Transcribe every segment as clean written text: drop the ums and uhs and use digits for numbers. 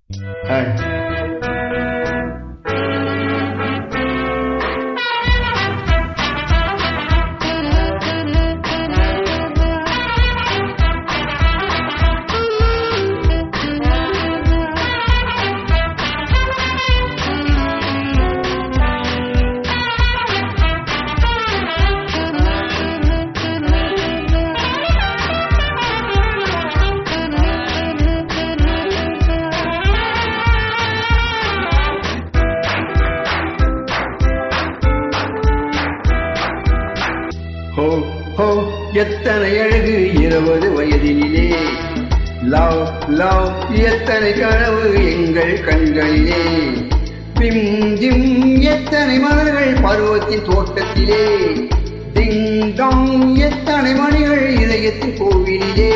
ஹோ ஹோ எத்தனை அழகு 20 வயதினிலே, லவ் லவ் எத்தனை கனவு எங்கள் கண்களிலே, பிம் ஜிம் எத்தனை மலர்கள் பருவத்தின் தோட்டத்திலே, டிங் டாங் எத்தனை மணிகள் இதயத்தின் கோவிலிலே.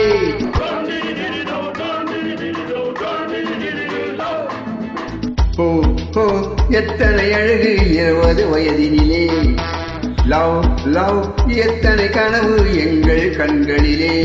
ஹோ ஹோ எத்தனை அழகு 20 வயதினிலே, லவ் லவ் எத்தனை கனவு எங்கள் கண்களிலே.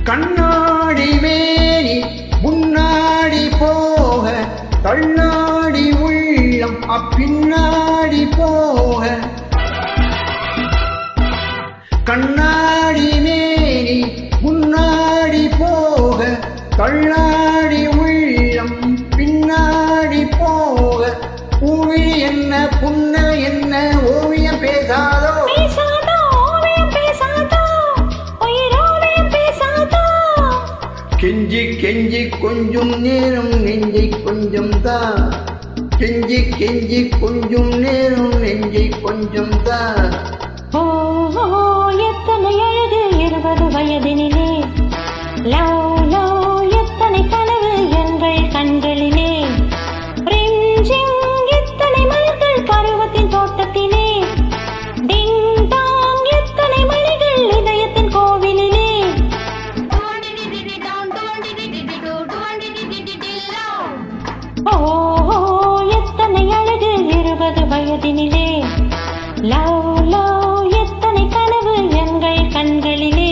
கண்ணாடி மேனி முன்னாடி போக, தள்ளாடி உள்ளம் அப்பின்னாடி போக. கண்ணாடி மேனி முன்னாடி போக, தள்ளாடி உள்ளம் பின்னாடி போக. பூவிழி என்ன புன்ன என்ன ஓவியம் பேசாதோ, கெஞ்சி கெஞ்சி கொஞ்சம் நேரம் நெஞ்சை கொஞ்சம் தான், கெஞ்சி கெஞ்சி கொஞ்சம் நேரம் நெஞ்சை கொஞ்சம் தான். ஓ எத்தனை அழகு 20 வயதினிலே, லவ் லவ் எத்தனை கனவு எங்கள் கண்களிலே, ரிஞ்சிங் எத்தனை மலர்கள் பருவத்தின் தோட்டத்திலே, டிங் டாங் எத்தனை மணிகள் இதயத்தின் கோவிலிலே. ஓ எத்தனை அழகு 20 வயதினிலே, லவ் லவ் எத்தனை கனவு எங்கள் கண்களிலே.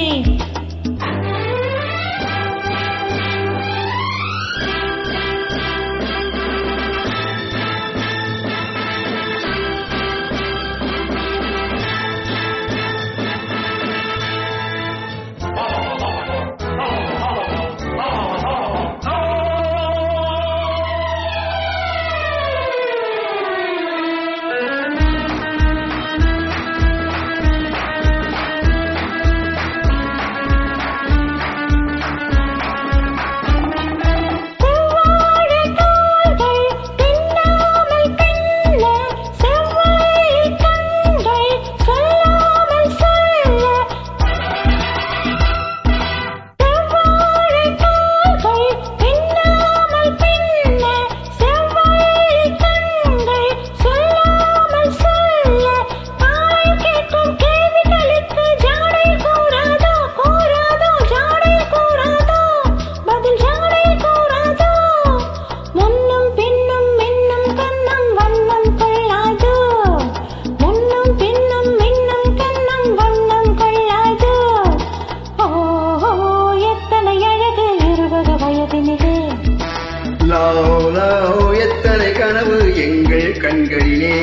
லவ் லவ் எத்தனை கனவு எங்கள் கண்களிலே,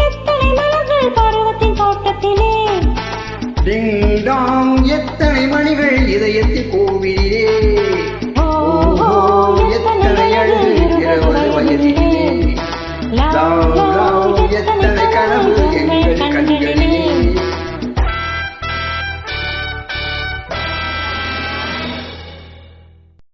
எத்தனை மலர்கள் பருவத்தின் தோட்டத்திலே, டிங் டாங் எத்தனை மணிகள் இதயத்தின் கோவிலிலே.